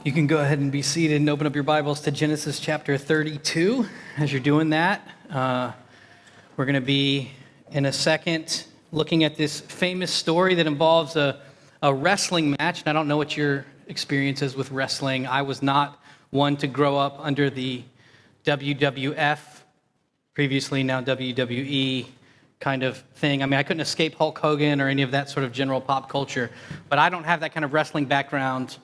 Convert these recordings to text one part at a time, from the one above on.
You can go ahead and be seated and open up your Bibles to Genesis chapter 32. As you're doing that, we're going to be, in a second, looking at this famous story that involves a wrestling match. And I don't know what your experience is with wrestling. I was not one to grow up under the WWF, previously now WWE kind of thing. I mean, I couldn't escape Hulk Hogan or any of that sort of general pop culture, but I don't have that kind of wrestling background.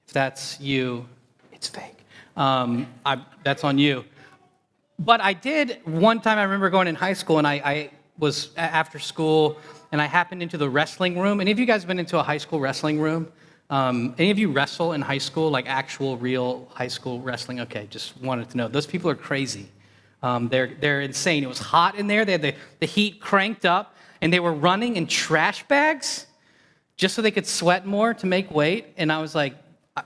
If that's you, it's fake. That's on you. But I did, one time I remember going in high school, and I was after school, and I happened into the wrestling room. Any of you guys been into a high school wrestling room? Any of you wrestle in high school, like actual, real high school wrestling? Okay, just wanted to know. Those people are crazy. They're insane. It was hot in there. They had the heat cranked up, and they were running in trash bags just so they could sweat more to make weight. And I was like,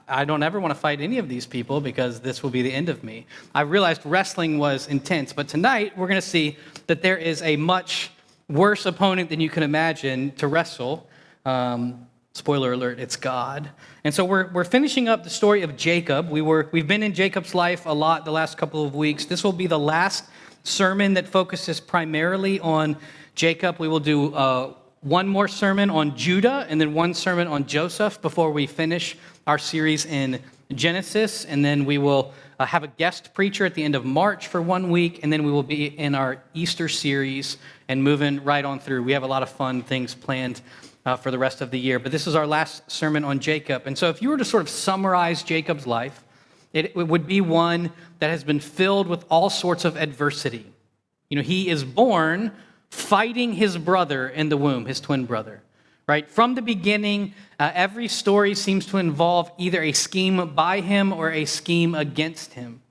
I don't ever want to fight any of these people because this will be the end of me. I realized wrestling was intense, but tonight we're going to see that there is a much worse opponent than you can imagine to wrestle. Spoiler alert, it's God. And so we're finishing up the story of Jacob. We've been in Jacob's life a lot the last couple of weeks. This will be the last sermon that focuses primarily on Jacob. We will do one more sermon on Judah and then one sermon on Joseph before we finish our series in Genesis. And then we will have a guest preacher at the end of March for 1 week, and then we will be in our Easter series and moving right on through. We have a lot of fun things planned for the rest of the year. But this is our last sermon on Jacob. And so if you were to sort of summarize Jacob's life, it would be one that has been filled with all sorts of adversity. You know, he is born fighting his brother in the womb, his twin brother, right? From the beginning, every story seems to involve either a scheme by him or a scheme against him.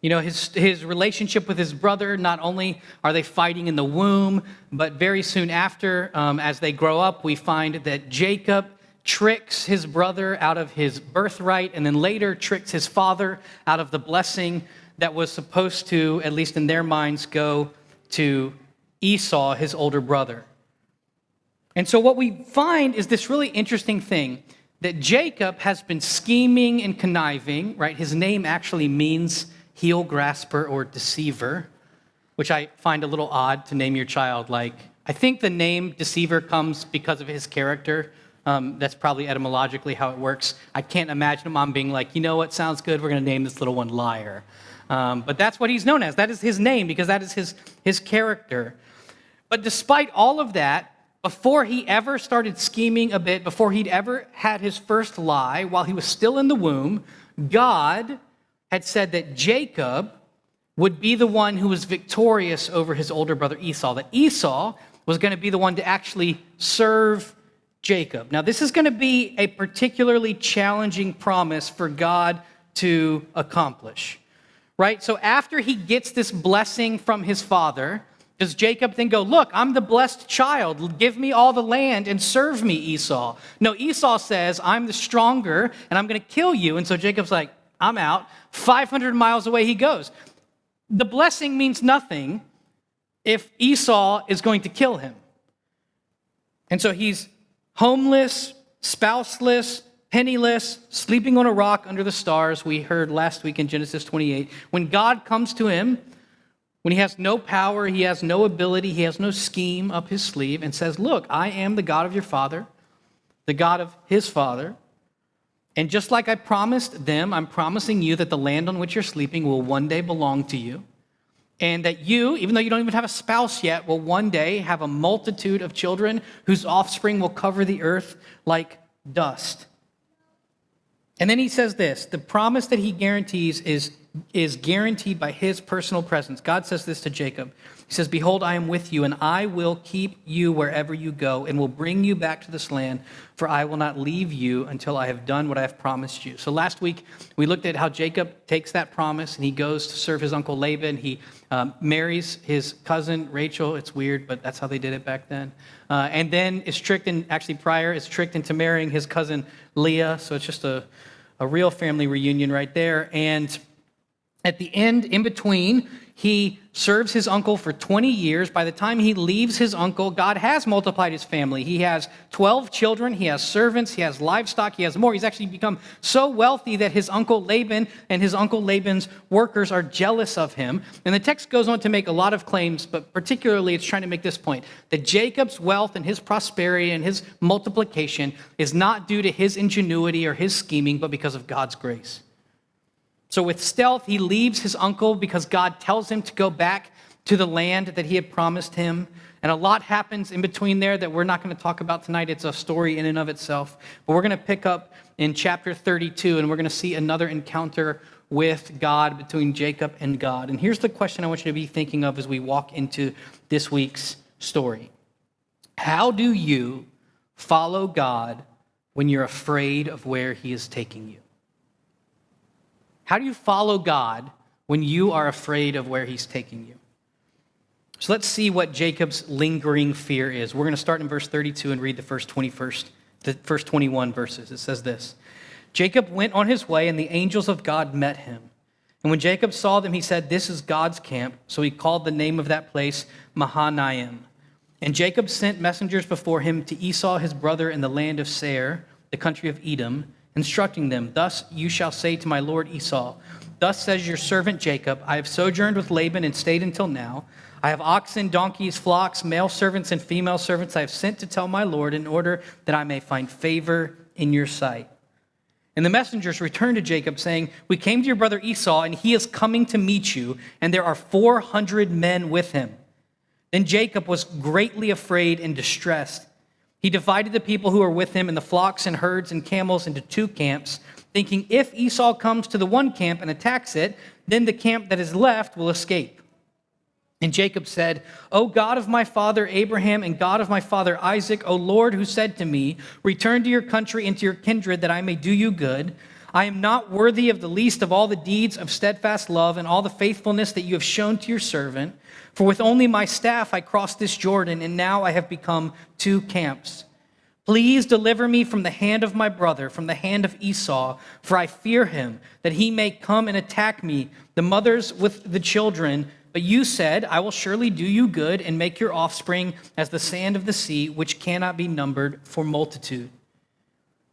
You know, his relationship with his brother, not only are they fighting in the womb, but very soon after, as they grow up, we find that Jacob tricks his brother out of his birthright, and then later tricks his father out of the blessing that was supposed to, at least in their minds, go to Esau, his older brother. And so what we find is this really interesting thing, that Jacob has been scheming and conniving, right? His name actually means heel grasper or deceiver, which I find a little odd to name your child like. I think the name deceiver comes because of his character. That's probably etymologically how it works. I can't imagine a mom being like, you know what, sounds good, we're going to name this little one liar. But that's what he's known as. That is his name because that is his character. But despite all of that, before he ever started scheming a bit, before he'd ever had his first lie, while he was still in the womb, God had said that Jacob would be the one who was victorious over his older brother Esau, that Esau was going to be the one to actually serve Jacob. Now, this is going to be a particularly challenging promise for God to accomplish, right? So after he gets this blessing from his father, does Jacob then go, look, I'm the blessed child. Give me all the land and serve me, Esau. No, Esau says, I'm the stronger and I'm going to kill you. And so Jacob's like, I'm out. 500 miles away he goes. The blessing means nothing if Esau is going to kill him. And so he's homeless, spouseless, penniless, sleeping on a rock under the stars. We heard last week in Genesis 28. When God comes to him, when he has no power, he has no ability, he has no scheme up his sleeve, and says, look, I am the God of your father, the God of his father. And just like I promised them, I'm promising you that the land on which you're sleeping will one day belong to you. And that you, even though you don't even have a spouse yet, will one day have a multitude of children whose offspring will cover the earth like dust. And then he says this, the promise that he guarantees is guaranteed by his personal presence. God says this to Jacob. He says, behold, I am with you, and I will keep you wherever you go, and will bring you back to this land, for I will not leave you until I have done what I have promised you. So last week, we looked at how Jacob takes that promise, and he goes to serve his uncle Laban. He marries his cousin Rachel. It's weird, but that's how they did it back then. And then is tricked, is tricked into marrying his cousin Leah. So it's just a real family reunion right there. And at the end, in between, He serves his uncle for 20 years. By the time he leaves his uncle, God has multiplied his family. He has 12 children. He has servants. He has livestock. He has more. He's actually become so wealthy that his uncle Laban and his uncle Laban's workers are jealous of him. And the text goes on to make a lot of claims, but particularly it's trying to make this point, that Jacob's wealth and his prosperity and his multiplication is not due to his ingenuity or his scheming, but because of God's grace. So with stealth, he leaves his uncle because God tells him to go back to the land that he had promised him. And a lot happens in between there that we're not going to talk about tonight. It's a story in and of itself. But we're going to pick up in chapter 32, and we're going to see another encounter with God between Jacob and God. And here's the question I want you to be thinking of as we walk into this week's story. How do you follow God when you're afraid of where he is taking you? How do you follow God when you are afraid of where he's taking you? So let's see what Jacob's lingering fear is. We're going to start in verse 32 and read the first 21 verses. It says this: Jacob went on his way, and the angels of God met him. And when Jacob saw them, he said, "This is God's camp." So he called the name of that place Mahanaim. And Jacob sent messengers before him to Esau his brother in the land of Seir, the country of Edom, instructing them, "Thus you shall say to my lord Esau, thus says your servant Jacob, I have sojourned with Laban and stayed until now. I have oxen, donkeys, flocks, male servants and female servants I have sent to tell my lord in order that I may find favor in your sight." And the messengers returned to Jacob, saying, "We came to your brother Esau, and he is coming to meet you, and there are 400 men with him." Then Jacob was greatly afraid and distressed. He divided the people who were with him and the flocks and herds and camels into two camps, thinking, if Esau comes to the one camp and attacks it, then the camp that is left will escape. And Jacob said, "O God of my father Abraham and God of my father Isaac, O Lord, who said to me, 'Return to your country and to your kindred, that I may do you good,' I am not worthy of the least of all the deeds of steadfast love and all the faithfulness that you have shown to your servant. For with only my staff I crossed this Jordan, and now I have become two camps. Please deliver me from the hand of my brother, from the hand of Esau, for I fear him, that he may come and attack me, the mothers with the children. But you said, I will surely do you good and make your offspring as the sand of the sea, which cannot be numbered for multitude."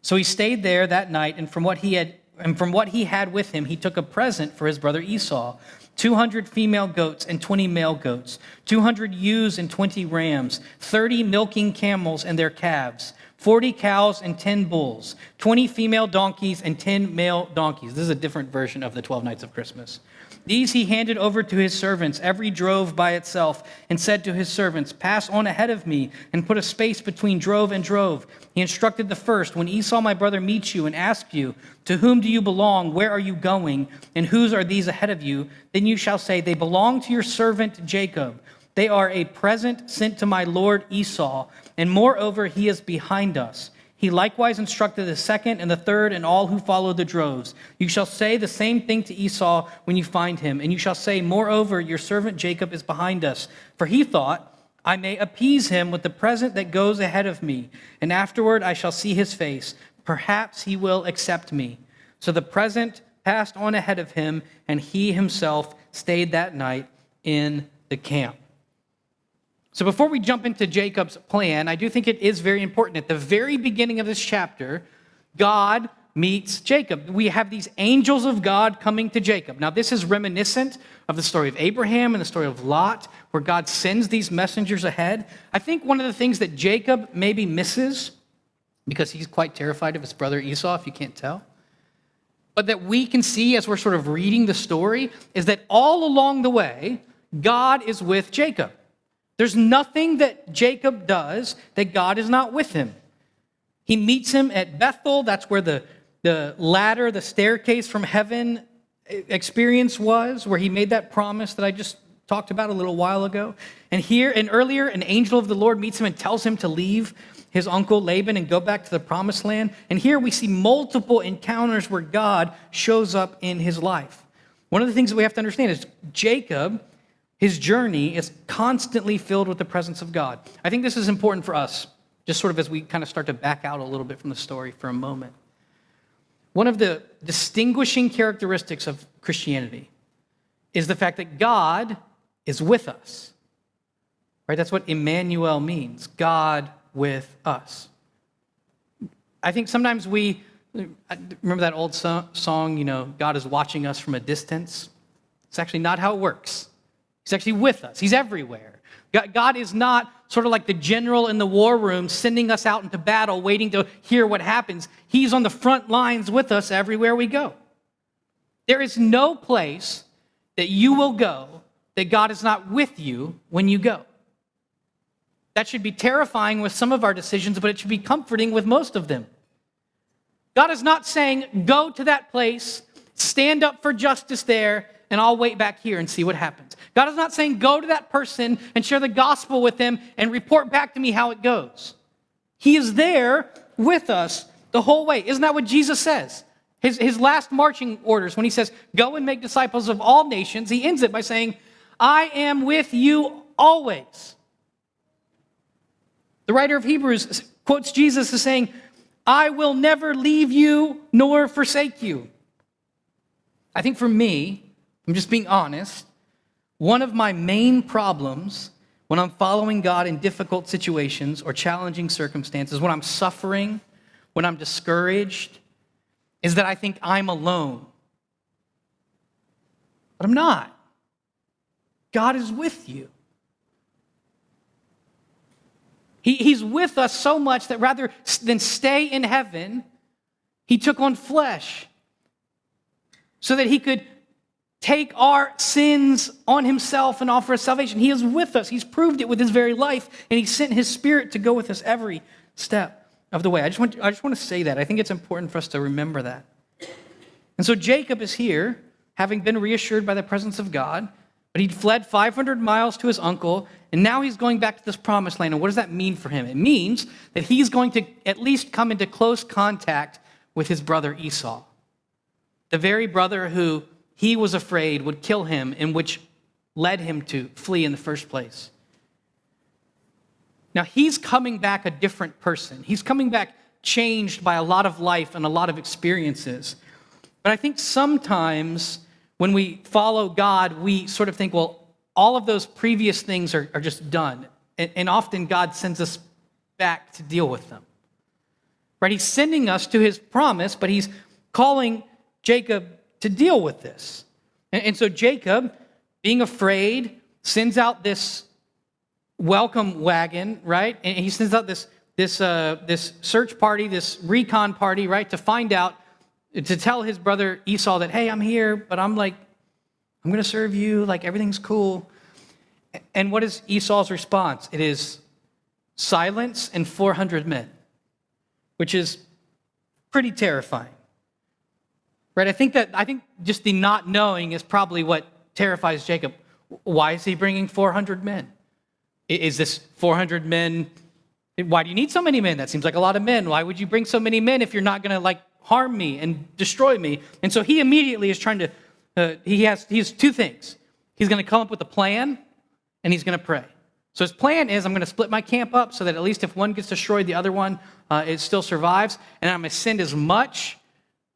So he stayed there that night, and from what he had with him, he took a present for his brother Esau: 200 female goats and 20 male goats, 200 ewes and 20 rams, 30 milking camels and their calves, 40 cows and 10 bulls, 20 female donkeys and 10 male donkeys. This is a different version of the 12 Nights of Christmas. These he handed over to his servants, every drove by itself, and said to his servants, "Pass on ahead of me and put a space between drove and drove." He instructed the first, "When Esau my brother meets you and asks you, 'To whom do you belong? Where are you going? And whose are these ahead of you?' Then you shall say, 'They belong to your servant Jacob. They are a present sent to my lord Esau, and moreover he is behind us.' He likewise instructed the second and the third and all who followed the droves. You shall say the same thing to Esau when you find him. And you shall say, 'Moreover, your servant Jacob is behind us.' For he thought, 'I may appease him with the present that goes ahead of me, and afterward I shall see his face. Perhaps he will accept me.' So the present passed on ahead of him, and he himself stayed that night in the camp." So before we jump into Jacob's plan, I do think it is very important. At the very beginning of this chapter, God meets Jacob. We have these angels of God coming to Jacob. Now, this is reminiscent of the story of Abraham and the story of Lot, where God sends these messengers ahead. I think one of the things that Jacob maybe misses, because he's quite terrified of his brother Esau, if you can't tell, but that we can see as we're sort of reading the story, is that all along the way, God is with Jacob. There's nothing that Jacob does that God is not with him. He meets him at Bethel. That's where the ladder, the staircase from heaven experience was, where he made that promise that I just talked about a little while ago. And earlier, an angel of the Lord meets him and tells him to leave his uncle Laban and go back to the promised land. And here we see multiple encounters where God shows up in his life. One of the things that we have to understand is Jacob, his journey is constantly filled with the presence of God. I think this is important for us, just sort of as we kind of start to back out a little bit from the story for a moment. One of the distinguishing characteristics of Christianity is the fact that God is with us. Right? That's what Emmanuel means, God with us. I think sometimes we remember that old song, God is watching us from a distance. It's actually not how it works. He's actually with us. He's everywhere. God is not sort of like the general in the war room sending us out into battle, waiting to hear what happens. He's on the front lines with us everywhere we go. There is no place that you will go that God is not with you when you go. That should be terrifying with some of our decisions, but it should be comforting with most of them. God is not saying, go to that place, stand up for justice there, and I'll wait back here and see what happens. God is not saying, go to that person and share the gospel with them and report back to me how it goes. He is there with us the whole way. Isn't that what Jesus says? His last marching orders, when he says, go and make disciples of all nations, he ends it by saying, I am with you always. The writer of Hebrews quotes Jesus as saying, I will never leave you nor forsake you. I think for me, I'm just being honest, one of my main problems when I'm following God in difficult situations or challenging circumstances, when I'm suffering, when I'm discouraged, is that I think I'm alone. But I'm not. God is with you. He's with us so much that rather than stay in heaven, he took on flesh so that he could take our sins on himself and offer us salvation. He is with us. He's proved it with his very life, and he sent his Spirit to go with us every step of the way. I just want to say that. I think it's important for us to remember that. And so Jacob is here, having been reassured by the presence of God, but he'd fled 500 miles to his uncle, and now he's going back to this promised land. And what does that mean for him? It means that he's going to at least come into close contact with his brother Esau, the very brother who he was afraid would kill him and which led him to flee in the first place. Now, he's coming back a different person. He's coming back changed by a lot of life and a lot of experiences. But I think sometimes when we follow God, we sort of think, well, all of those previous things are just done. And often God sends us back to deal with them. Right? He's sending us to his promise, but he's calling Jacob to deal with this. And so Jacob, being afraid, sends out this welcome wagon, right? And he sends out this search party, this recon party, right, to find out, to tell his brother Esau that, hey, I'm here, but I'm going to serve you, like everything's cool. And what is Esau's response? It is silence and 400 men, which is pretty terrifying. Right? I think just the not knowing is probably what terrifies Jacob. Why is he bringing 400 men? Is this 400 men? Why do you need so many men? That seems like a lot of men. Why would you bring so many men if you're not going to harm me and destroy me? And so he immediately is trying to, he has two things. He's going to come up with a plan and he's going to pray. So his plan is, I'm going to split my camp up so that at least if one gets destroyed, the other one, it still survives. And I'm going to send as much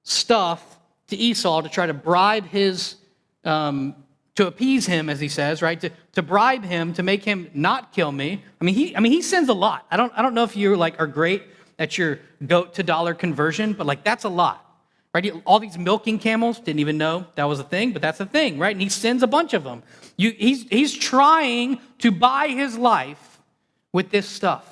stuff to Esau to try to bribe his, to appease him, as he says, right? To bribe him, to make him not kill me. He sends a lot. I don't know if you are great at your goat to dollar conversion, but that's a lot, right? All these milking camels, didn't even know that was a thing, but that's a thing, right? And he sends a bunch of them. He's trying to buy his life with this stuff,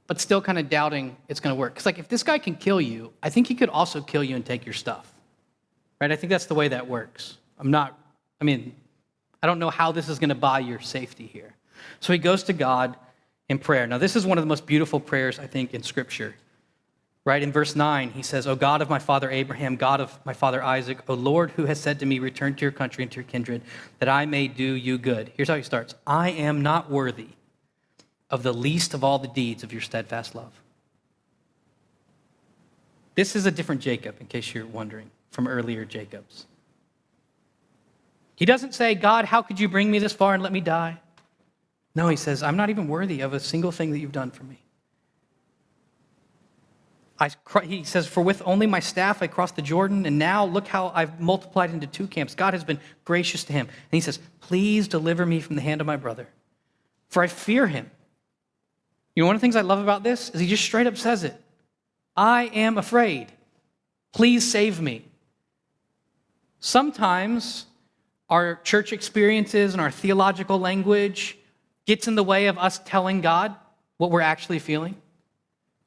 but still kind of doubting it's going to work. Because if this guy can kill you, I think he could also kill you and take your stuff, right? I think that's the way that works. I don't know how this is going to buy your safety here. So he goes to God in prayer. Now, this is one of the most beautiful prayers, I think, in Scripture. Right? In verse 9, he says, O God of my father Abraham, God of my father Isaac, O Lord, who has said to me, return to your country and to your kindred, that I may do you good. Here's how he starts. I am not worthy of the least of all the deeds of your steadfast love. This is a different Jacob, in case you're wondering, from earlier Jacobs. He doesn't say, God, how could you bring me this far and let me die? No, he says, I'm not even worthy of a single thing that you've done for me. He says, for with only my staff I crossed the Jordan, and now look how I've multiplied into 2 camps. God has been gracious to him. And he says, please deliver me from the hand of my brother, for I fear him. You know, one of the things I love about this is he just straight up says it. I am afraid. Please save me. Sometimes our church experiences and our theological language gets in the way of us telling God what we're actually feeling,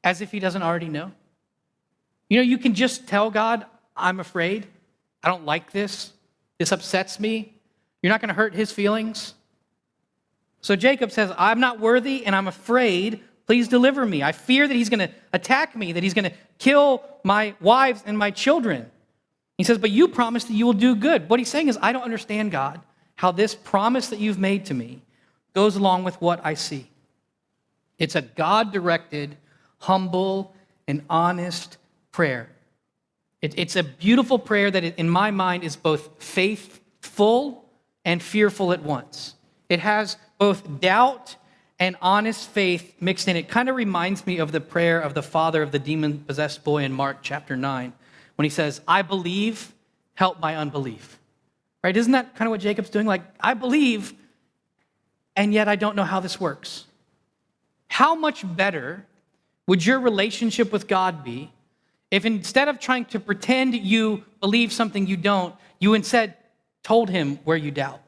as if he doesn't already know. You know, you can just tell God, I'm afraid. I don't like this. This upsets me. You're not going to hurt his feelings. So Jacob says, I'm not worthy and I'm afraid. Please deliver me. I fear that he's going to attack me, that he's going to kill my wives and my children. He says, but you promised that you will do good. What he's saying is, I don't understand, God, how this promise that you've made to me goes along with what I see. It's a God-directed, humble, and honest prayer. It's a beautiful prayer that, in my mind, is both faithful and fearful at once. It has both doubt and honest faith mixed in. It kind of reminds me of the prayer of the father of the demon-possessed boy in Mark chapter 9, when he says, I believe, help my unbelief. Right? Isn't that kind of what Jacob's doing? Like, I believe, and yet I don't know how this works. How much better would your relationship with God be if instead of trying to pretend you believe something you don't, you instead told him where you doubt,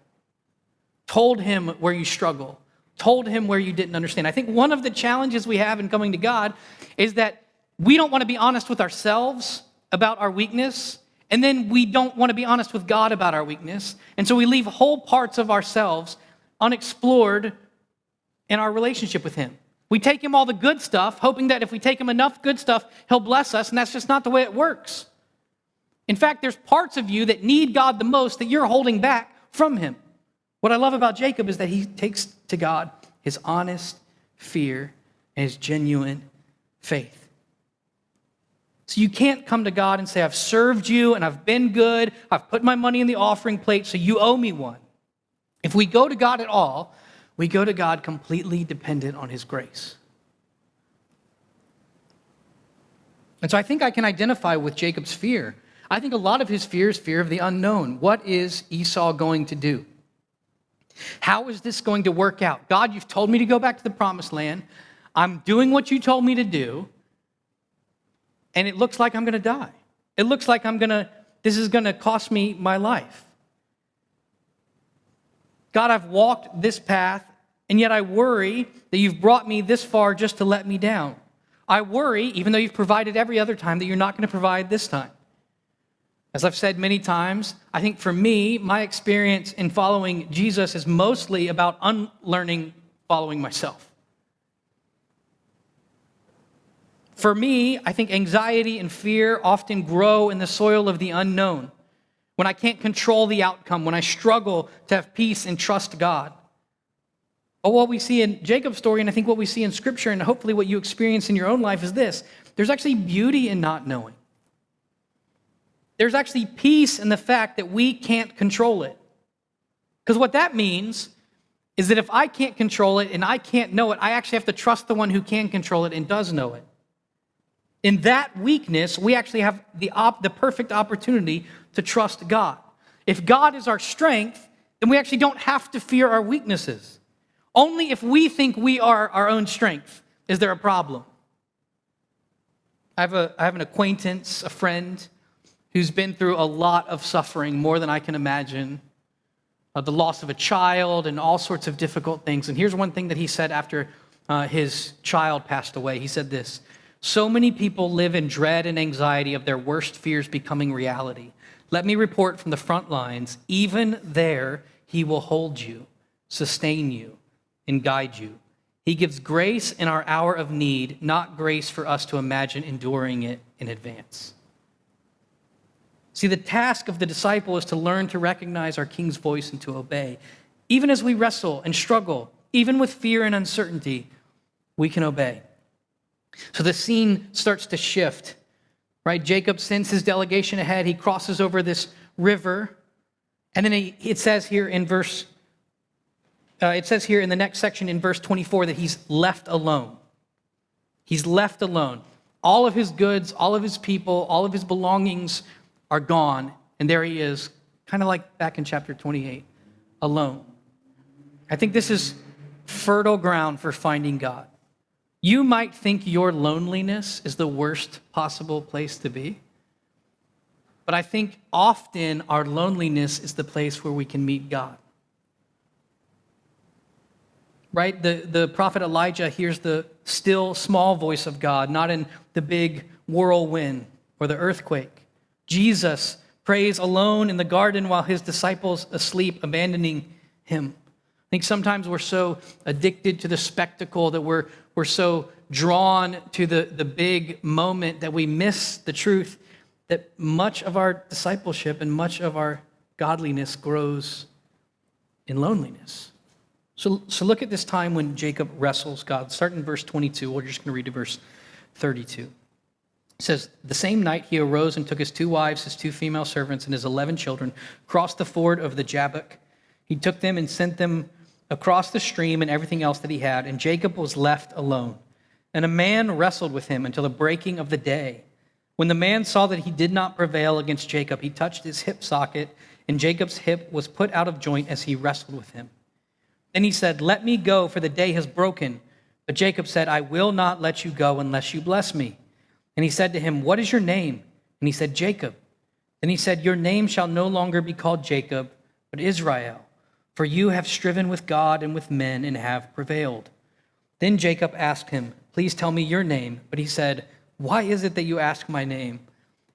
told him where you struggle, told him where you didn't understand? I think one of the challenges we have in coming to God is that we don't want to be honest with ourselves about our weakness, and then we don't want to be honest with God about our weakness, and so we leave whole parts of ourselves unexplored in our relationship with him. We take him all the good stuff, hoping that if we take him enough good stuff, he'll bless us, and that's just not the way it works. In fact, there's parts of you that need God the most that you're holding back from him. What I love about Jacob is that he takes to God his honest fear and his genuine faith. So you can't come to God and say, I've served you and I've been good, I've put my money in the offering plate, so you owe me one. If we go to God at all, we go to God completely dependent on his grace. And so I think I can identify with Jacob's fear. I think a lot of his fear is fear of the unknown. What is Esau going to do? How is this going to work out? God, you've told me to go back to the promised land. I'm doing what you told me to do. And it looks like I'm going to die. It looks like this is going to cost me my life. God, I've walked this path, and yet I worry that you've brought me this far just to let me down. I worry, even though you've provided every other time, that you're not going to provide this time. As I've said many times, I think for me, my experience in following Jesus is mostly about unlearning following myself. For me, I think anxiety and fear often grow in the soil of the unknown, when I can't control the outcome, when I struggle to have peace and trust God. But what we see in Jacob's story, and I think what we see in Scripture, and hopefully what you experience in your own life, is this: there's actually beauty in not knowing. There's actually peace in the fact that we can't control it. Because what that means is that if I can't control it and I can't know it, I actually have to trust the one who can control it and does know it. In that weakness, we actually have the perfect opportunity to trust God. If God is our strength, then we actually don't have to fear our weaknesses. Only if we think we are our own strength is there a problem. I have an acquaintance, a friend, who's been through a lot of suffering, more than I can imagine, the loss of a child and all sorts of difficult things. And here's one thing that he said after his child passed away. He said this: so many people live in dread and anxiety of their worst fears becoming reality. Let me report from the front lines, even there, he will hold you, sustain you, and guide you. He gives grace in our hour of need, not grace for us to imagine enduring it in advance. See, the task of the disciple is to learn to recognize our King's voice and to obey. Even as we wrestle and struggle, even with fear and uncertainty, we can obey. So the scene starts to shift, right? Jacob sends his delegation ahead. He crosses over this river. And then it says here in the next section in verse 24 that he's left alone. He's left alone. All of his goods, all of his people, all of his belongings are gone. And there he is, kind of like back in chapter 28, alone. I think this is fertile ground for finding God. You might think your loneliness is the worst possible place to be. But I think often our loneliness is the place where we can meet God. Right? The prophet Elijah hears the still small voice of God, not in the big whirlwind or the earthquake. Jesus prays alone in the garden while his disciples asleep, abandoning him. I think sometimes we're so addicted to the spectacle that we're so drawn to the big moment that we miss the truth that much of our discipleship and much of our godliness grows in loneliness. So look at this time when Jacob wrestles God. Start in verse 22. We're just going to read to verse 32. It says, the same night he arose and took his 2 wives, his 2 female servants, and his 11 children, crossed the ford of the Jabbok. He took them and sent them across the stream and everything else that he had, and Jacob was left alone. And a man wrestled with him until the breaking of the day. When the man saw that he did not prevail against Jacob, he touched his hip socket, and Jacob's hip was put out of joint as he wrestled with him. Then he said, let me go, for the day has broken. But Jacob said, I will not let you go unless you bless me. And he said to him, what is your name? And he said, Jacob. Then he said, your name shall no longer be called Jacob, but Israel, for you have striven with God and with men and have prevailed. Then Jacob asked him, please tell me your name. But he said, why is it that you ask my name?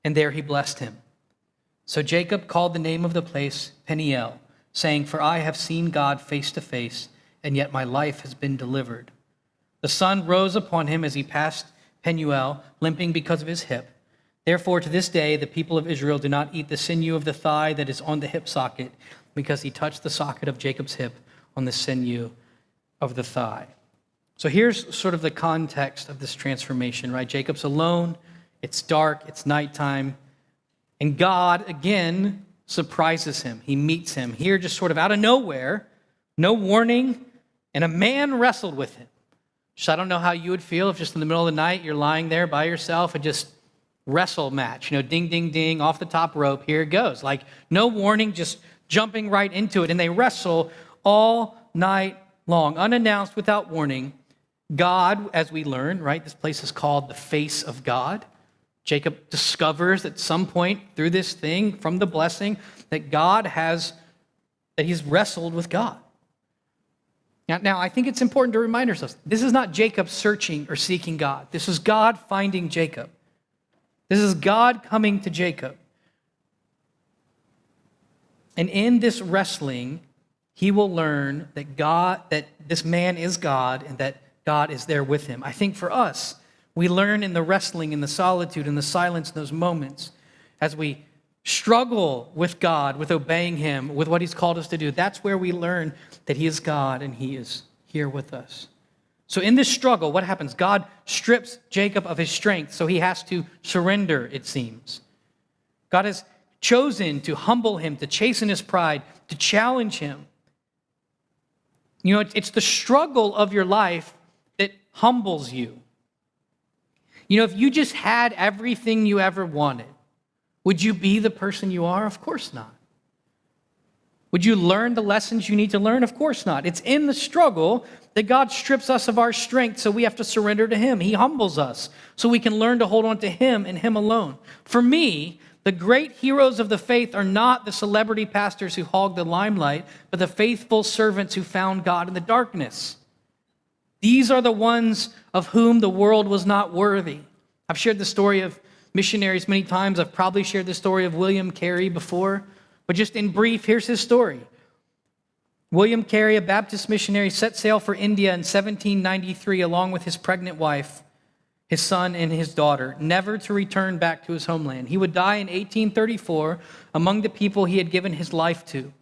And there he blessed him. So Jacob called the name of the place Peniel, saying, for I have seen God face to face, and yet my life has been delivered. The sun rose upon him as he passed Penuel, limping because of his hip. Therefore, to this day, the people of Israel do not eat the sinew of the thigh that is on the hip socket, because he touched the socket of Jacob's hip on the sinew of the thigh. So here's sort of the context of this transformation, right? Jacob's alone, it's dark, it's nighttime, and God, again, surprises him. He meets him here just sort of out of nowhere, no warning, and a man wrestled with him. So I don't know how you would feel if just in the middle of the night you're lying there by yourself and just wrestle match, ding, ding, ding, off the top rope, here it goes. Like no warning, just jumping right into it. And they wrestle all night long, unannounced, without warning. God, as we learn, right, this place is called the face of God. Jacob discovers at some point through this thing, from the blessing, that he's wrestled with God. Now, I think it's important to remind ourselves, this is not Jacob searching or seeking God. This is God finding Jacob. This is God coming to Jacob. And in this wrestling, he will learn that this man is God and that God is there with him. I think for us, we learn in the wrestling, in the solitude, in the silence, in those moments, as we struggle with God, with obeying him, with what he's called us to do. That's where we learn that he is God and he is here with us. So in this struggle, what happens? God strips Jacob of his strength, so he has to surrender, it seems. God has chosen to humble him, to chasten his pride, to challenge him. It's the struggle of your life that humbles you. If you just had everything you ever wanted, would you be the person you are? Of course not. Would you learn the lessons you need to learn? Of course not. It's in the struggle that God strips us of our strength, so we have to surrender to him. He humbles us so we can learn to hold on to him and him alone. For me, the great heroes of the faith are not the celebrity pastors who hog the limelight, but the faithful servants who found God in the darkness. These are the ones of whom the world was not worthy. I've shared the story of missionaries many times. I've probably shared the story of William Carey before, but just in brief, here's his story. William Carey, a Baptist missionary, set sail for India in 1793 along with his pregnant wife, his son, and his daughter, never to return back to his homeland. He would die in 1834 among the people he had given his life to.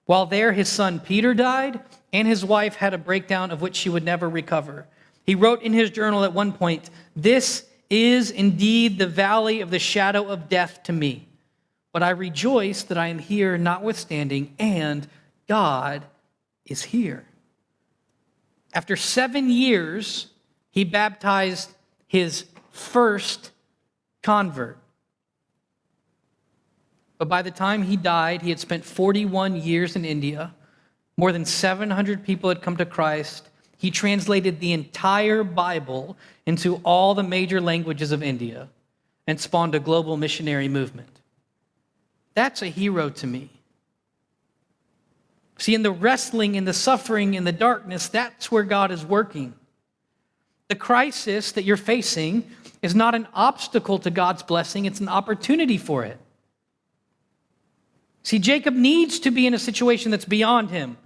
While there, his son Peter died, and his wife had a breakdown of which she would never recover. He wrote in his journal at one point, "This is indeed the valley of the shadow of death to me. But I rejoice that I am here notwithstanding, and God is here." After 7 years, he baptized his first convert. But by the time he died, he had spent 41 years in India. More than 700 people had come to Christ. He translated the entire Bible into all the major languages of India and spawned a global missionary movement. That's a hero to me. See, in the wrestling, in the suffering, in the darkness, that's where God is working. The crisis that you're facing is not an obstacle to God's blessing, it's an opportunity for it. See, Jacob needs to be in a situation that's beyond him.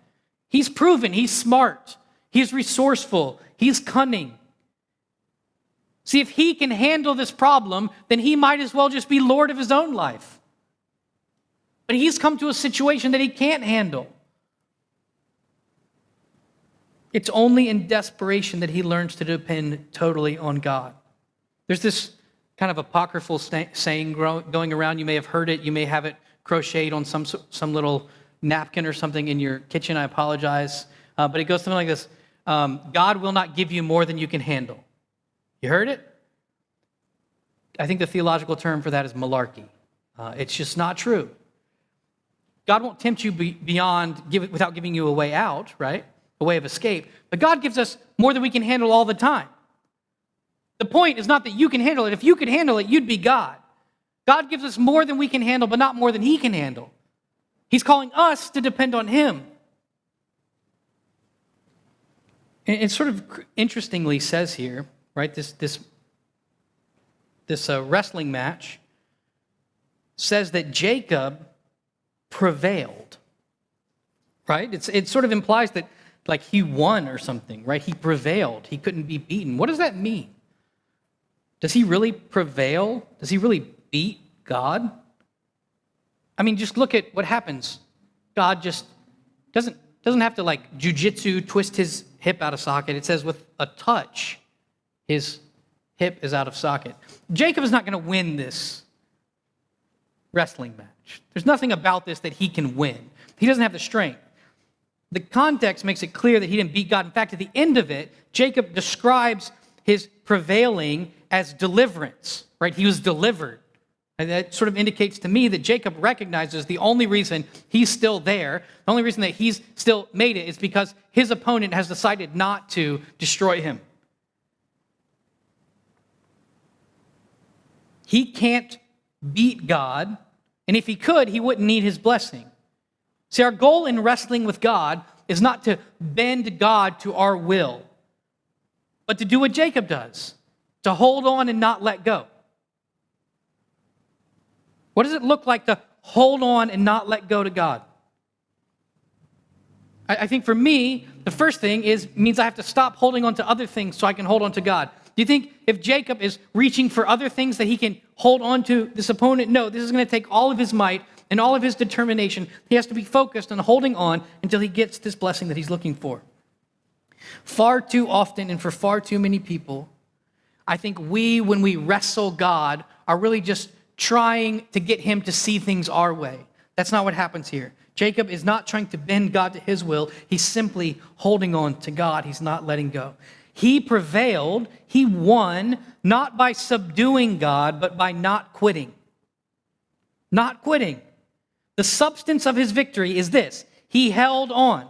He's proven, he's smart, he's resourceful, he's cunning. See, if he can handle this problem, then he might as well just be Lord of his own life. But he's come to a situation that he can't handle. It's only in desperation that he learns to depend totally on God. There's this kind of apocryphal saying going around. You may have heard it. You may have it crocheted on some little napkin or something in your kitchen. I apologize. But it goes something like this. God will not give you more than you can handle. You heard it? I think the theological term for that is malarkey. It's just not true. God won't tempt you without giving you a way out, right? A way of escape. But God gives us more than we can handle all the time. The point is not that you can handle it. If you could handle it, you'd be God. God gives us more than we can handle, but not more than he can handle. He's calling us to depend on him. And it sort of interestingly says here, right, this wrestling match says that Jacob prevailed, right? It sort of implies that like he won or something, right? He prevailed. He couldn't be beaten. What does that mean? Does he really prevail? Does he really beat God? I mean, just look at what happens. God just doesn't have to like jujitsu twist his hip out of socket. It says with a touch, his hip is out of socket. Jacob is not going to win this wrestling match. There's nothing about this that he can win. He doesn't have the strength. The context makes it clear that he didn't beat God. In fact, at the end of it, Jacob describes his prevailing as deliverance, right? He was delivered. And that sort of indicates to me that Jacob recognizes the only reason he's still there, the only reason that he's still made it is because his opponent has decided not to destroy him. He can't beat God, and if he could, he wouldn't need his blessing. See, our goal in wrestling with God is not to bend God to our will, but to do what Jacob does, to hold on and not let go. What does it look like to hold on and not let go to God? I think for me, the first thing means I have to stop holding on to other things so I can hold on to God. Do you think if Jacob is reaching for other things that he can hold on to this opponent? No, this is going to take all of his might and all of his determination. He has to be focused on holding on until he gets this blessing that he's looking for. Far too often and for far too many people, I think when we wrestle God, are really just trying to get him to see things our way. That's not what happens here. Jacob is not trying to bend God to his will. He's simply holding on to God. He's not letting go. He prevailed. He won, not by subduing God, but by not quitting. Not quitting. The substance of his victory is this. He held on.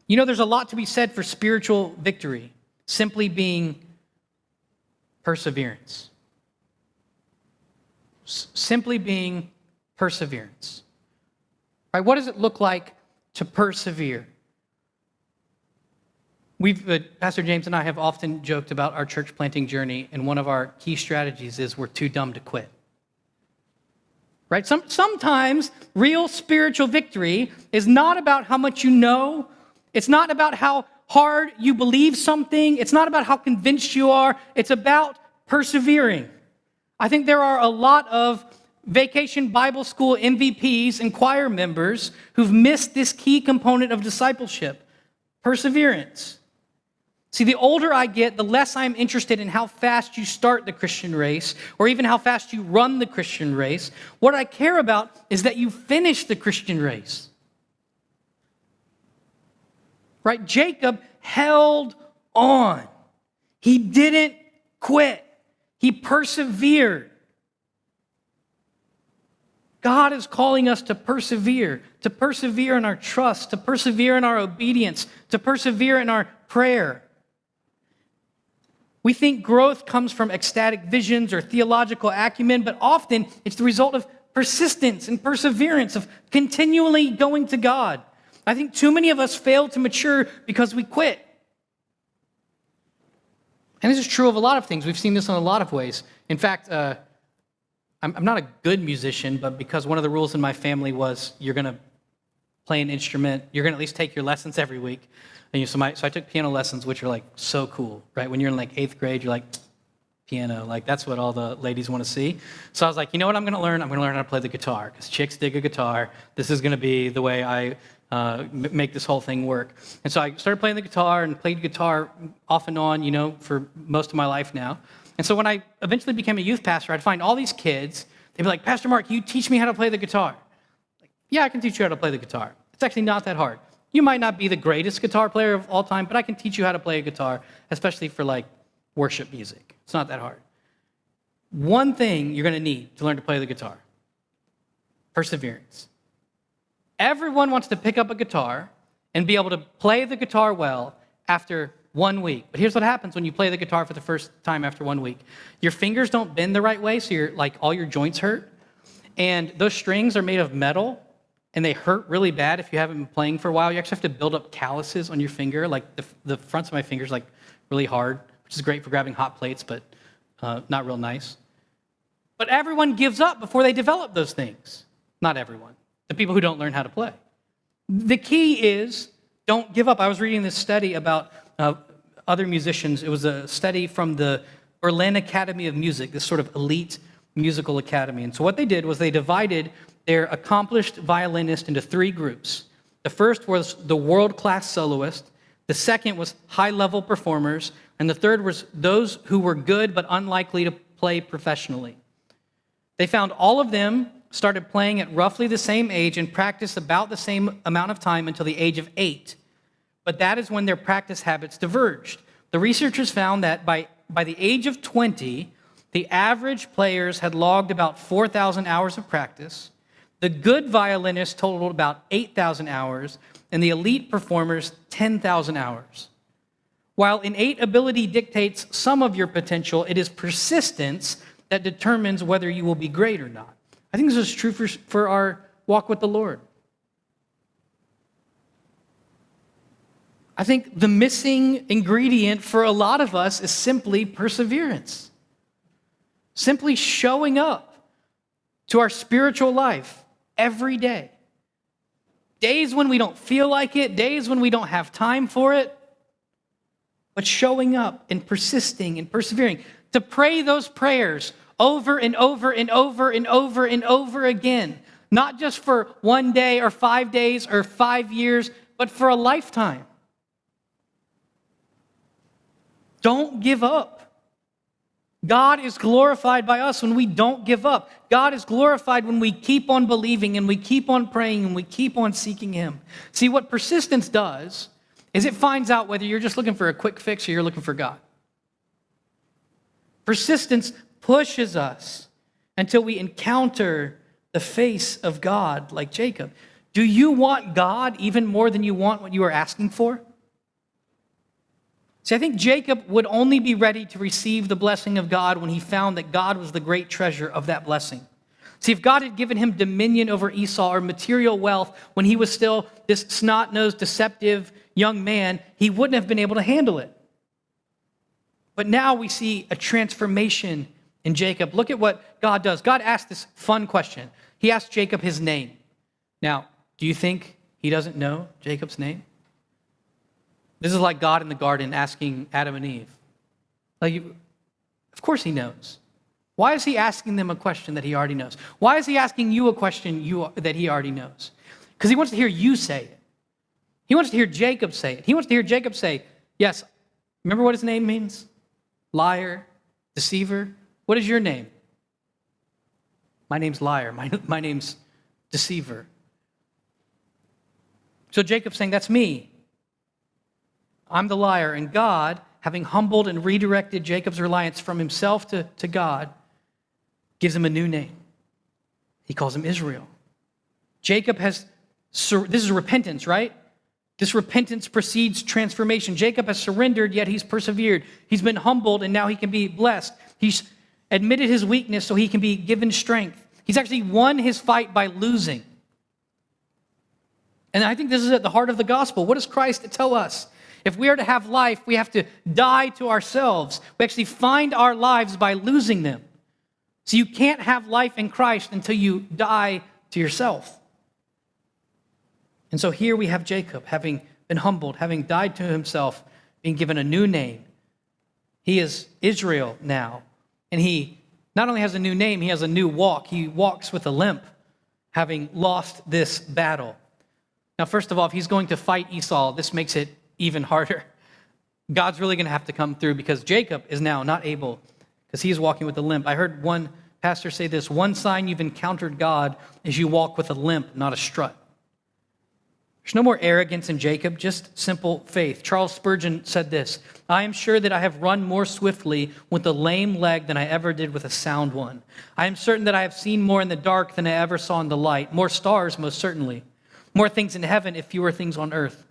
You know, there's a lot to be said for spiritual victory, simply being perseverance. Simply being perseverance. Right? What does it look like to persevere? Pastor James and I have often joked about our church planting journey, and one of our key strategies is we're too dumb to quit. Right? Sometimes real spiritual victory is not about how much you know. It's not about how hard you believe something. It's not about how convinced you are. It's about persevering. I think there are a lot of Vacation Bible School MVPs and choir members who've missed this key component of discipleship, perseverance. See, the older I get, the less I'm interested in how fast you start the Christian race or even how fast you run the Christian race. What I care about is that you finish the Christian race. Right? Jacob held on. He didn't quit. He persevered. God is calling us to persevere in our trust, to persevere in our obedience, to persevere in our prayer. We think growth comes from ecstatic visions or theological acumen, but often it's the result of persistence and perseverance, of continually going to God. I think too many of us fail to mature because we quit. And this is true of a lot of things. We've seen this in a lot of ways. In fact, I'm not a good musician, but because one of the rules in my family was you're going to play an instrument, you're going to at least take your lessons every week. And so I took piano lessons, which are like so cool, right? When you're in like 8th grade, you're like, piano, like that's what all the ladies want to see. So I was like, you know what I'm going to learn? I'm going to learn how to play the guitar, because chicks dig a guitar. This is going to be the way I make this whole thing work. And so I started playing the guitar and played guitar off and on, for most of my life now. And so when I eventually became a youth pastor, I'd find all these kids. They'd be like, Pastor Mark, can you teach me how to play the guitar? Like, yeah, I can teach you how to play the guitar. It's actually not that hard. You might not be the greatest guitar player of all time, but I can teach you how to play a guitar, especially for like worship music. It's not that hard. One thing you're going to need to learn to play the guitar: perseverance. Everyone wants to pick up a guitar and be able to play the guitar well after 1 week. But here's what happens when you play the guitar for the first time after 1 week. Your fingers don't bend the right way, so all your joints hurt. And those strings are made of metal, and they hurt really bad if you haven't been playing for a while. You actually have to build up calluses on your finger. Like the fronts of my fingers, like really hard, which is great for grabbing hot plates, but not real nice. But everyone gives up before they develop those things. Not everyone. The people who don't learn how to play. The key is don't give up. I was reading this study about other musicians. It was a study from the Berlin Academy of Music, this sort of elite musical academy. And so what they did was they divided their accomplished violinists into 3 groups. The first was the world-class soloist. The second was high-level performers. And the third was those who were good but unlikely to play professionally. They found all of them started playing at roughly the same age and practiced about the same amount of time until the age of 8. But that is when their practice habits diverged. The researchers found that by the age of 20, the average players had logged about 4,000 hours of practice. The good violinists totaled about 8,000 hours, and the elite performers 10,000 hours. While innate ability dictates some of your potential, it is persistence that determines whether you will be great or not. I think this is true for our walk with the Lord. I think the missing ingredient for a lot of us is simply perseverance. Simply showing up to our spiritual life every day. Days when we don't feel like it, days when we don't have time for it, but showing up and persisting and persevering to pray those prayers over and over and over and over and over again, not just for 1 day or 5 days or 5 years, but for a lifetime. Don't give up. God is glorified by us when we don't give up. God is glorified when we keep on believing and we keep on praying and we keep on seeking Him. See, what persistence does is it finds out whether you're just looking for a quick fix or you're looking for God. Persistence pushes us until we encounter the face of God like Jacob. Do you want God even more than you want what you are asking for? See, I think Jacob would only be ready to receive the blessing of God when he found that God was the great treasure of that blessing. See, if God had given him dominion over Esau or material wealth when he was still this snot-nosed, deceptive young man, he wouldn't have been able to handle it. But now we see a transformation in Jacob. Look at what God does. God asked this fun question. He asked Jacob his name. Now, do you think he doesn't know Jacob's name? This is like God in the garden asking Adam and Eve. Of course he knows. Why is he asking them a question that he already knows? Why is he asking you a question that he already knows? Because he wants to hear you say it. He wants to hear Jacob say it. He wants to hear Jacob say, yes, remember what his name means? Liar, deceiver. What is your name? My name's liar. My name's deceiver. So Jacob's saying, that's me. I'm the liar, and God having humbled and redirected Jacob's reliance from himself to God, gives him a new name. He calls him Israel. Jacob this is repentance, right? This repentance precedes transformation. Jacob has surrendered, yet he's persevered. He's been humbled, and now he can be blessed. He's admitted his weakness so he can be given strength. He's actually won his fight by losing. And I think this is at the heart of the gospel. What does Christ tell us? If we are to have life, we have to die to ourselves. We actually find our lives by losing them. So you can't have life in Christ until you die to yourself. And so here we have Jacob, having been humbled, having died to himself, being given a new name. He is Israel now. And he not only has a new name, he has a new walk. He walks with a limp, having lost this battle. Now, first of all, if he's going to fight Esau, this makes it even harder. God's really going to have to come through because Jacob is now not able, because he is walking with a limp. I heard one pastor say this: one sign you've encountered God is you walk with a limp, not a strut. There's no more arrogance in Jacob, just simple faith. Charles Spurgeon said this: I am sure that I have run more swiftly with a lame leg than I ever did with a sound one. I am certain that I have seen more in the dark than I ever saw in the light. More stars, most certainly. More things in heaven, if fewer things on earth.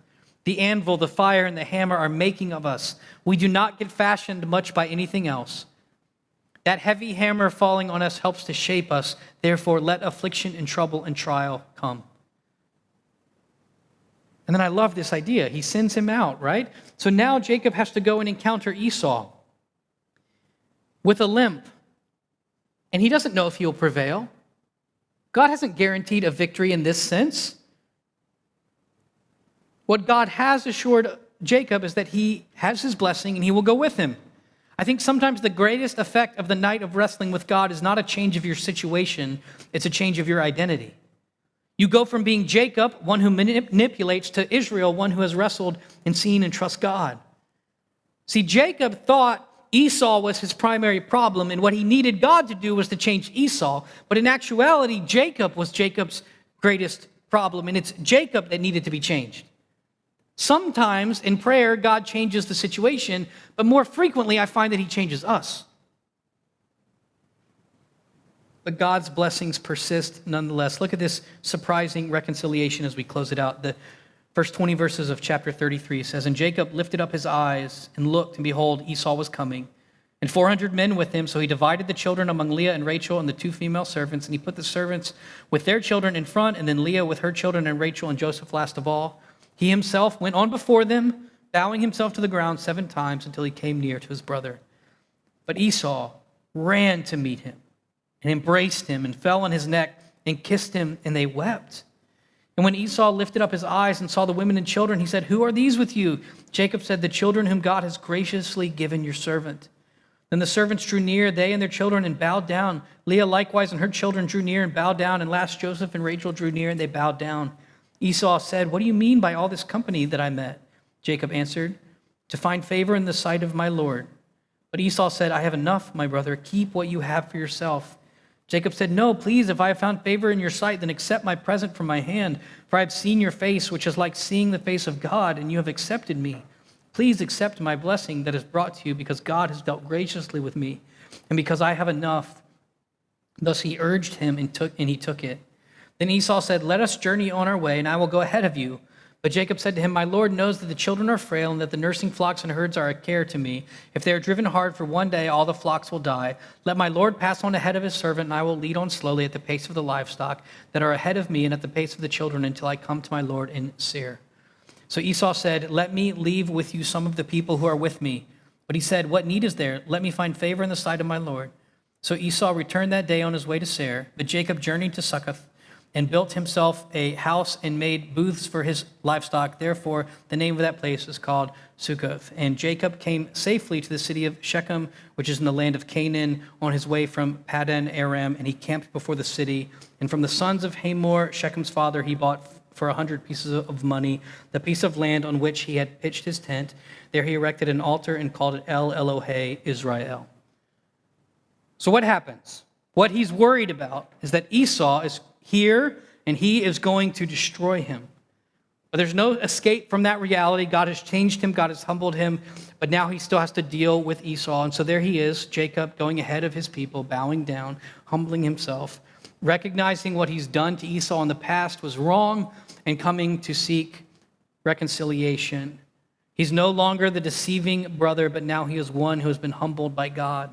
The anvil, the fire, and the hammer are making of us. We do not get fashioned much by anything else. That heavy hammer falling on us helps to shape us. Therefore, let affliction and trouble and trial come. And then I love this idea. He sends him out, right? So now Jacob has to go and encounter Esau with a limp. And he doesn't know if he'll prevail. God hasn't guaranteed a victory in this sense. What God has assured Jacob is that he has his blessing and he will go with him. I think sometimes the greatest effect of the night of wrestling with God is not a change of your situation, it's a change of your identity. You go from being Jacob, one who manipulates, to Israel, one who has wrestled and seen and trust God. See, Jacob thought Esau was his primary problem, and what he needed God to do was to change Esau. But in actuality, Jacob was Jacob's greatest problem, and it's Jacob that needed to be changed. Sometimes in prayer, God changes the situation, but more frequently, I find that he changes us. But God's blessings persist nonetheless. Look at this surprising reconciliation as we close it out. The first 20 verses of chapter 33 says, And Jacob lifted up his eyes and looked, and behold, Esau was coming, and 400 men with him. So he divided the children among Leah and Rachel and the two female servants, and he put the servants with their children in front, and then Leah with her children, and Rachel and Joseph last of all. He himself went on before them, bowing himself to the ground 7 times until he came near to his brother. But Esau ran to meet him and embraced him and fell on his neck and kissed him, and they wept. And when Esau lifted up his eyes and saw the women and children, he said, Who are these with you? Jacob said, The children whom God has graciously given your servant. Then the servants drew near, they and their children, and bowed down. Leah likewise and her children drew near and bowed down, and last Joseph and Rachel drew near, and they bowed down. Esau said, What do you mean by all this company that I met? Jacob answered, To find favor in the sight of my Lord. But Esau said, I have enough, my brother. Keep what you have for yourself. Jacob said, No, please, if I have found favor in your sight, then accept my present from my hand. For I have seen your face, which is like seeing the face of God, and you have accepted me. Please accept my blessing that is brought to you, because God has dealt graciously with me, and because I have enough. Thus he urged him, and he took it. Then Esau said, Let us journey on our way, and I will go ahead of you. But Jacob said to him, My Lord knows that the children are frail, and that the nursing flocks and herds are a care to me. If they are driven hard for one day, all the flocks will die. Let my Lord pass on ahead of his servant, and I will lead on slowly at the pace of the livestock that are ahead of me, and at the pace of the children, until I come to my Lord in Seir. So Esau said, Let me leave with you some of the people who are with me. But he said, What need is there? Let me find favor in the sight of my Lord. So Esau returned that day on his way to Seir, but Jacob journeyed to Succoth, and built himself a house and made booths for his livestock. Therefore, the name of that place is called Succoth. And Jacob came safely to the city of Shechem, which is in the land of Canaan, on his way from Paddan Aram, and he camped before the city. And from the sons of Hamor, Shechem's father, he bought for 100 pieces of money the piece of land on which he had pitched his tent. There he erected an altar and called it El Elohe Israel. So what happens? What he's worried about is that Esau is here, and he is going to destroy him. But there's no escape from that reality. God has changed him, God has humbled him, but now he still has to deal with Esau. And so there he is, Jacob, going ahead of his people, bowing down, humbling himself, recognizing what he's done to Esau in the past was wrong, and coming to seek reconciliation. He's no longer the deceiving brother, but now he is one who has been humbled by God.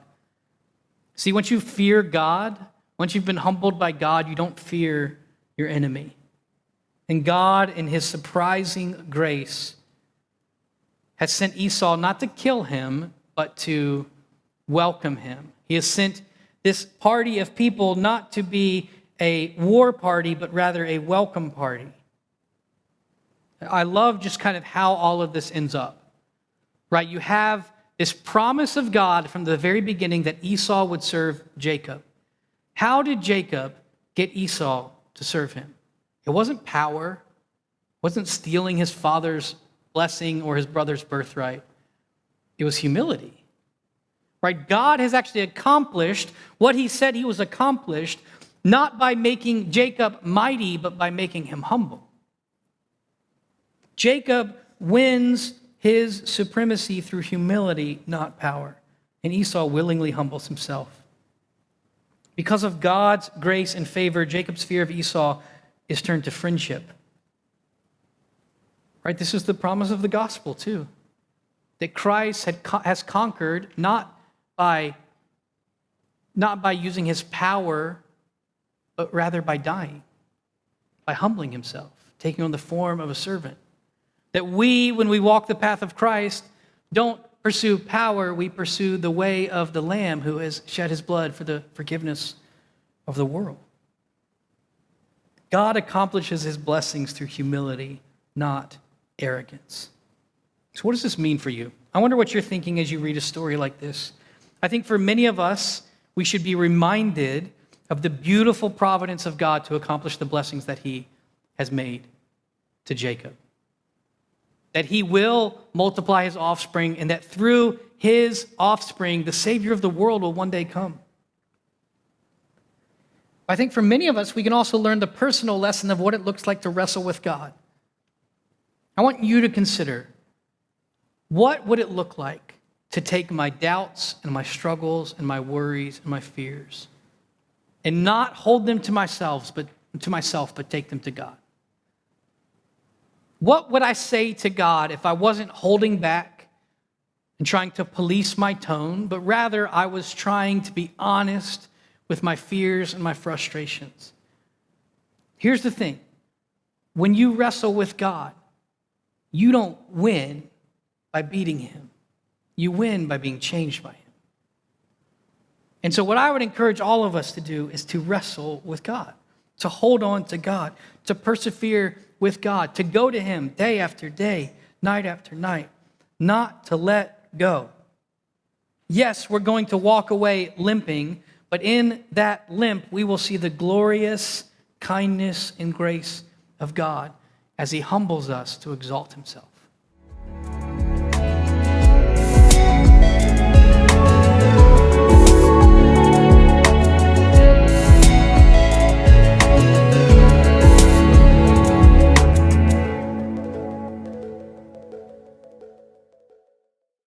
See, once you fear God, once you've been humbled by God, you don't fear your enemy. And God, in his surprising grace, has sent Esau not to kill him, but to welcome him. He has sent this party of people not to be a war party, but rather a welcome party. I love just kind of how all of this ends up, right? You have this promise of God from the very beginning that Esau would serve Jacob. How did Jacob get Esau to serve him? It wasn't power, it wasn't stealing his father's blessing or his brother's birthright. It was humility, right? God has actually accomplished what he said he was accomplished, not by making Jacob mighty, but by making him humble. Jacob wins his supremacy through humility, not power. And Esau willingly humbles himself. Because of God's grace and favor, Jacob's fear of Esau is turned to friendship. Right? This is the promise of the gospel too. That Christ has conquered not by using his power, but rather by dying, by humbling himself, taking on the form of a servant. That we, when we walk the path of Christ, don't pursue power, we pursue the way of the Lamb who has shed his blood for the forgiveness of the world. God accomplishes his blessings through humility, not arrogance. So what does this mean for you? I wonder what you're thinking as you read a story like this. I think for many of us, we should be reminded of the beautiful providence of God to accomplish the blessings that he has made to Jacob. That he will multiply his offspring, and that through his offspring, the Savior of the world will one day come. I think for many of us, we can also learn the personal lesson of what it looks like to wrestle with God. I want you to consider, what would it look like to take my doubts and my struggles and my worries and my fears and not hold them to myself, but take them to God? What would I say to God if I wasn't holding back and trying to police my tone, but rather I was trying to be honest with my fears and my frustrations? Here's the thing. When you wrestle with God, you don't win by beating him. You win by being changed by him. And so what I would encourage all of us to do is to wrestle with God, to hold on to God, to persevere with God, to go to him day after day, night after night, not to let go. Yes, we're going to walk away limping, but in that limp, we will see the glorious kindness and grace of God as he humbles us to exalt himself.